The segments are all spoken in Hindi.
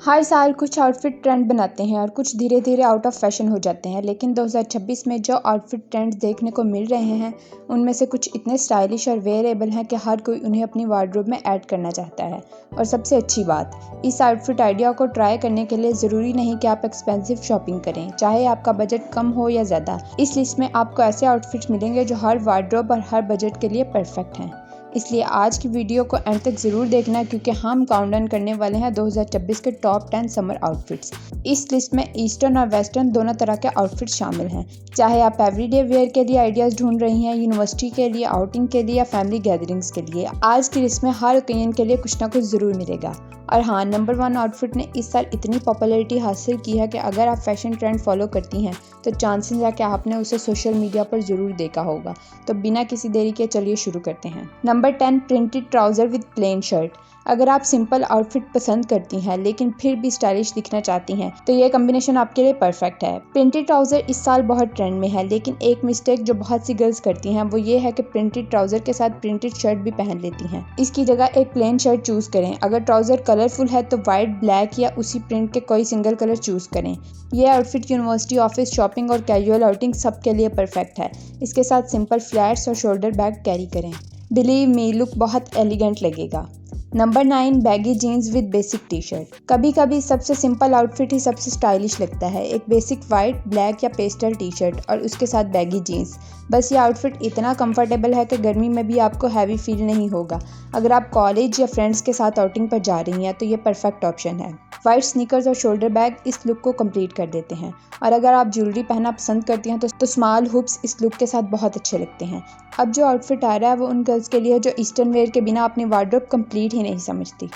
हर साल कुछ आउटफिट ट्रेंड बनाते हैं और कुछ धीरे धीरे आउट ऑफ फैशन हो जाते हैं, लेकिन 2026 में जो आउटफिट ट्रेंड्स देखने को मिल रहे हैं उनमें से कुछ इतने स्टाइलिश और वेयरेबल हैं कि हर कोई उन्हें अपनी वार्डरोब में ऐड करना चाहता है। और सबसे अच्छी बात, इस आउटफिट आइडिया को ट्राई करने के लिए ज़रूरी नहीं कि आप एक्सपेंसिव शॉपिंग करें, चाहे आपका बजट कम हो या ज़्यादा। इस लिस्ट में आपको ऐसे आउटफिट्स मिलेंगे जो हर वार्डरोब और हर बजट के लिए परफेक्ट हैं। इसलिए आज की वीडियो को एंड तक ज़रूर देखना, क्योंकि हम काउंटडाउन करने वाले हैं 2026 के टॉप 10 समर आउटफिट्स। इस लिस्ट में ईस्टर्न और वेस्टर्न दोनों तरह के आउटफिट्स शामिल हैं। चाहे आप एवरीडे वेयर के लिए आइडियाज़ ढूंढ रही हैं, यूनिवर्सिटी के लिए, आउटिंग के लिए या फैमिली गैदरिंग्स के लिए, आज की लिस्ट में हर ओकेजन के लिए कुछ ना कुछ ज़रूर मिलेगा। और हाँ, नंबर 1 आउटफिट ने इस साल इतनी पॉपुलैरिटी हासिल की है कि अगर आप फैशन ट्रेंड फॉलो करती हैं तो चांसेस है कि आपने उसे सोशल मीडिया पर ज़रूर देखा होगा। तो बिना किसी देरी के चलिए शुरू करते हैं। Number 10, printed trouser with plain shirt. अगर आप सिंपल आउटफिट पसंद करती हैं लेकिन फिर भी स्टाइलिश दिखना चाहती हैं तो ये कॉम्बिनेशन आपके लिए परफेक्ट है। प्रिंटेड ट्राउज़र इस साल बहुत ट्रेंड में है, लेकिन एक मिस्टेक जो बहुत सी गर्ल्स करती हैं वो ये है कि प्रिंटेड ट्राउज़र के साथ प्रिंटेड शर्ट भी पहन लेती हैं। इसकी जगह एक प्लेन शर्ट चूज़ करें। अगर ट्राउज़र कलरफुल है तो वाइट, ब्लैक या उसी प्रिंट के कोई सिंगल कलर चूज़ करें। यह आउटफिट यूनिवर्सिटी, ऑफिस, शॉपिंग और कैजुअल आउटिंग सबके लिए परफेक्ट है। इसके साथ सिंपल फ्लैट्स और शोल्डर बैग कैरी करें। बिलीव मी, लुक बहुत एलिगेंट लगेगा। Number 9, baggy jeans with basic T shirt. कभी कभी सबसे सिंपल आउटफिट ही सबसे स्टाइलिश लगता है। एक बेसिक वाइट, ब्लैक या पेस्टल टी शर्ट और उसके साथ बैगी जीन्स। बस ये आउटफिट इतना कंफर्टेबल है कि गर्मी में भी आपको हैवी फील नहीं होगा। अगर आप कॉलेज या फ्रेंड्स के साथ आउटिंग पर जा रही हैं तो ये परफेक्ट ऑप्शन है। वाइट स्नीकर्स और शोल्डर बैग इस लुक को कंप्लीट कर देते हैं। और अगर आप ज्वेलरी पहनना पसंद करती हैं तो स्मॉल हुप्स इस लुक के साथ बहुत अच्छे लगते हैं। अब जो आउटफिट आ रहा है वो उन गर्ल्स के लिए जो ईस्टर्न वेयर के बिना अपनी वार्डरोब कंप्लीट ही नहीं समझती।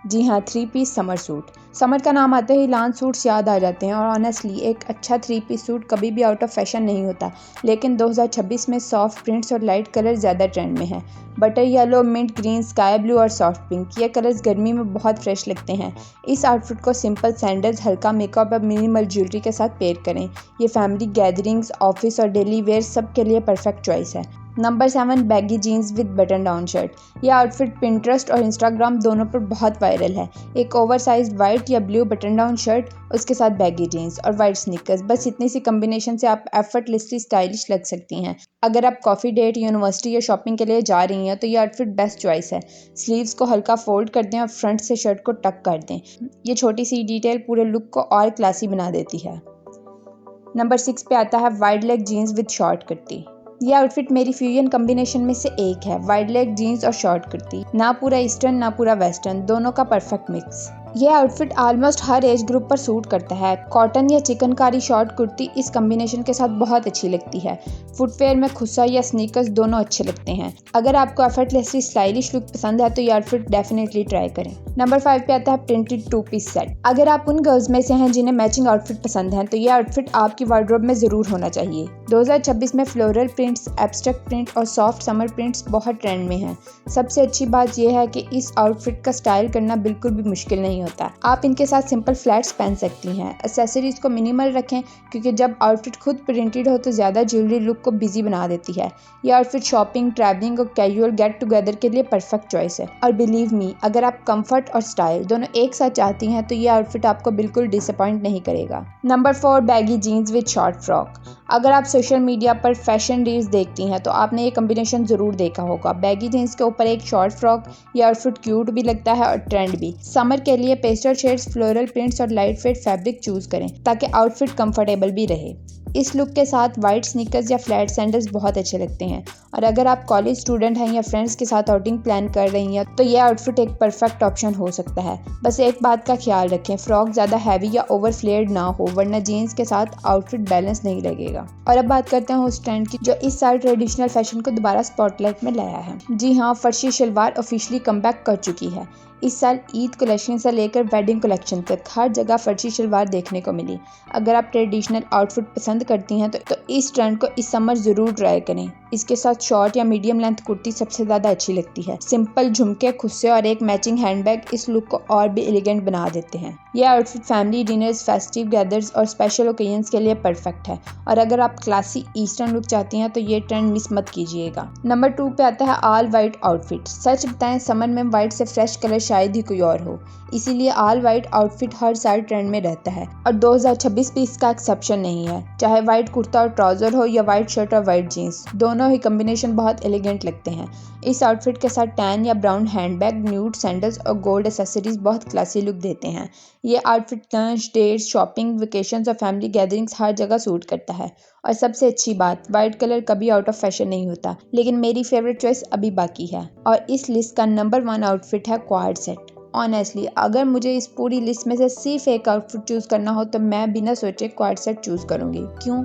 जी हाँ, 3 पीस समर सूट। समर का नाम आते ही लॉन सूट्स याद आ जाते हैं और ऑनेस्टली एक अच्छा 3 पीस सूट कभी भी आउट ऑफ फैशन नहीं होता, लेकिन 2026 में सॉफ्ट प्रिंट्स और लाइट कलर ज़्यादा ट्रेंड में हैं। Butter yellow, mint green, sky blue और सॉफ्ट पिंक, ये कलर्स गर्मी में बहुत फ्रेश लगते हैं। इस आउटफिट को सिंपल सैंडल्स, हल्का मेकअप और मिनिमल ज्वेलरी के साथ पेयर करें। ये फैमिली गैदरिंग्स, ऑफिस और डेली वेयर सब के लिए परफेक्ट चॉइस है। Number 7, baggy jeans with button down shirt. यह आउटफिट पिंटरेस्ट और इंस्टाग्राम दोनों पर बहुत वायरल है। एक ओवरसाइज्ड वाइट या ब्लू बटन डाउन शर्ट, उसके साथ बैगी जीन्स और वाइट स्नीकर्स, बस इतनी सी कॉम्बिनेशन से आप एफर्टलेसली स्टाइलिश लग सकती हैं। अगर आप कॉफ़ी डेट, यूनिवर्सिटी या शॉपिंग के लिए जा रही हैं तो ये आउटफिट बेस्ट चॉइस है। स्लीव्स को हल्का फोल्ड कर दें और फ्रंट से शर्ट को टक कर दें। ये छोटी सी डिटेल पूरे लुक को और क्लासी बना देती है। नंबर 6 पे आता है wide leg jeans with short kurti. यह आउटफिट मेरी फ्यूजन कॉम्बिनेशन में से एक है। वाइड लेग जीन्स और शॉर्ट कुर्ती, ना पूरा ईस्टर्न ना पूरा वेस्टर्न, दोनों का परफेक्ट मिक्स। यह आउटफिट ऑलमोस्ट हर एज ग्रुप पर सूट करता है। कॉटन या चिकनकारी शॉर्ट कुर्ती इस कॉम्बिनेशन के साथ बहुत अच्छी लगती है। फुटवेयर में खुस्सा या स्नीकर्स दोनों अच्छे लगते हैं। अगर आपको एफर्टलेसली स्टाइलिश लुक पसंद है तो ये आउटफिट डेफिनेटली ट्राई करें। नंबर 5 पे आता है प्रिंटेड 2 पीस सेट। अगर आप उन गर्ल्स में से हैं जिन्हें मैचिंग आउटफिट पसंद है तो ये आउटफिट आपकी वार्डरोब में ज़रूर होना चाहिए। 2026 में फ्लोरल प्रिंट्स, एब्स्ट्रैक्ट प्रिंट और सॉफ्ट समर प्रिंट्स बहुत ट्रेंड में हैं। सबसे अच्छी बात यह है कि इस आउटफिट का स्टाइल करना बिल्कुल भी मुश्किल नहीं होता। आप इनके साथ सिंपल फ्लैट्स पहन सकती हैं। एक्सेसरीज को मिनिमल रखें, क्योंकि जब आउटफिट खुद प्रिंटेड हो तो ज़्यादा ज्वेलरी लुक को बिजी बना देती है। ये आउटफिट शॉपिंग, ट्रैवलिंग और कैजुअल गेट टुगेदर के लिए परफेक्ट चॉइस है। और बिलीव मी, अगर आप कंफर्ट और स्टाइल दोनों एक साथ चाहती हैं तो ये आउटफिट आपको बिल्कुल डिसअपॉइंट नहीं करेगा। Number 4, baggy jeans with short frock. अगर आप सोशल मीडिया पर फैशन रील्स देखती हैं तो आपने ये कॉम्बिनेशन ज़रूर देखा होगा। बैगी जीन्स के ऊपर एक शॉर्ट फ्रॉक। ये आउटफिट क्यूट भी लगता है और ट्रेंड भी। समर के लिए पेस्टल शेड्स, फ्लोरल प्रिंट्स और लाइट वेट फैब्रिक चूज करें ताकि आउटफिट कंफर्टेबल भी रहे। इस लुक के साथ वाइट स्नीकर्स या फ्लैट सैंडल्स बहुत अच्छे लगते हैं। और अगर आप कॉलेज स्टूडेंट हैं या फ्रेंड्स के साथ आउटिंग प्लान कर रही हैं तो यह आउटफिट एक परफेक्ट ऑप्शन हो सकता है। बस एक बात का ख्याल रखें, फ्रॉक ज़्यादा हैवी या ओवर फ्लेयर्ड ना हो, वरना जीन्स के साथ आउटफिट बैलेंस नहीं लगेगा। और अब बात करते हैं उस ट्रेंड की जो इस साल ट्रेडिशनल फैशन को दोबारा स्पॉटलाइट में लाया है। जी हाँ, फर्शी शलवार ऑफिशियली कमबैक कर चुकी है। इस साल ईद कलेक्शन से लेकर वेडिंग कलेक्शन तक हर जगह फर्शी शलवार देखने को मिली। अगर आप ट्रेडिशनल आउटफिट पसंद करती हैं तो इस ट्रेंड को इस समर ज़रूर ट्राई करें। इसके साथ शॉर्ट या मीडियम लेंथ कुर्ती सबसे ज़्यादा अच्छी लगती है। सिंपल झुमके, खुस्से और एक मैचिंग हैंडबैग इस लुक को और भी एलिगेंट बना देते हैं। यह outfit family dinners, festive gathers और स्पेशल ओकेजन्स के लिए परफेक्ट है। और अगर आप क्लासी ईस्टर्न लुक चाहती हैं तो ये ट्रेंड मिस मत कीजिएगा। नंबर 2 पे आता है ऑल वाइट आउटफिट। सच बताएं, समर में वाइट से फ्रेश कलर शायद ही कोई और हो। इसीलिए ऑल वाइट आउटफिट हर साल ट्रेंड में रहता है और 2026 भी इसका एक्सेप्शन नहीं है। चाहे वाइट कुर्ता और ट्राउज़र हो या वाइट शर्ट और वाइट जीन्स, दोनों ही कम्बिनेशन बहुत एलिगेंट लगते हैं। इस आउटफिट के साथ टैन या ब्राउन हैंडबैग, न्यूड सैंडल्स और गोल्ड एक्सेसरीज बहुत क्लासी लुक देते हैं। ये outfit lunch, dates, shopping, vacations और फैमिली गैदरिंग्स हर जगह सूट करता है। और सबसे अच्छी बात, वाइट कलर कभी आउट ऑफ फैशन नहीं होता। लेकिन मेरी फेवरेट चॉइस अभी बाकी है और इस लिस्ट का नंबर 1 आउटफिट है क्वाड सेट। ऑनेस्टली अगर मुझे इस पूरी लिस्ट में से सिर्फ एक आउटफिट चूज़ करना हो तो मैं बिना सोचे क्वाड सेट चूज़ करूँगी। क्यों?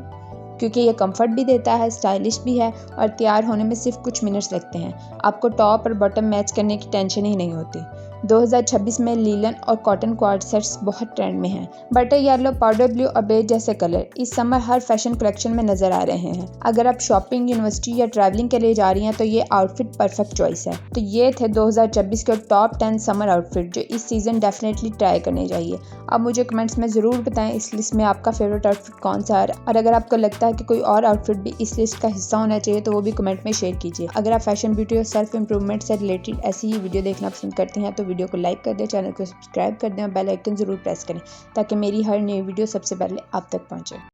क्योंकि ये कंफर्ट भी देता है, स्टाइलिश भी है और तैयार होने में सिर्फ कुछ मिनट्स लगते हैं। आपको टॉप और बॉटम मैच करने की टेंशन ही नहीं होती। 2026 में लीलन और कॉटन क्वाड सेट्स बहुत ट्रेंड में हैं। बटर येलो, पाउडर ब्लू और बेज जैसे कलर इस समर हर फैशन कलेक्शन में नजर आ रहे हैं। अगर आप शॉपिंग, यूनिवर्सिटी या ट्रैवलिंग के लिए जा रही हैं तो ये आउटफिट परफेक्ट चॉइस है। तो ये थे 2026 के टॉप 10 समर आउटफिट जो इस सीजन डेफिनेटली ट्राई करने चाहिए। अब मुझे कमेंट्स में ज़रूर बताएं इस लिस्ट में आपका फेवरेट आउटफिट कौन सा है और अगर आपको लगता है कि कोई और आउटफिट भी इस लिस्ट का हिस्सा होना चाहिए तो वो भी कमेंट में शेयर कीजिए। अगर आप फैशन, ब्यूटी और सेल्फ इंप्रूवमेंट से रिलेटेड ऐसी ही वीडियो देखना पसंद करती हैं तो वीडियो को लाइक कर दें, चैनल को सब्सक्राइब कर दें और बेल आइकन ज़रूर प्रेस करें ताकि मेरी हर नई वीडियो सबसे पहले आप तक पहुंचे।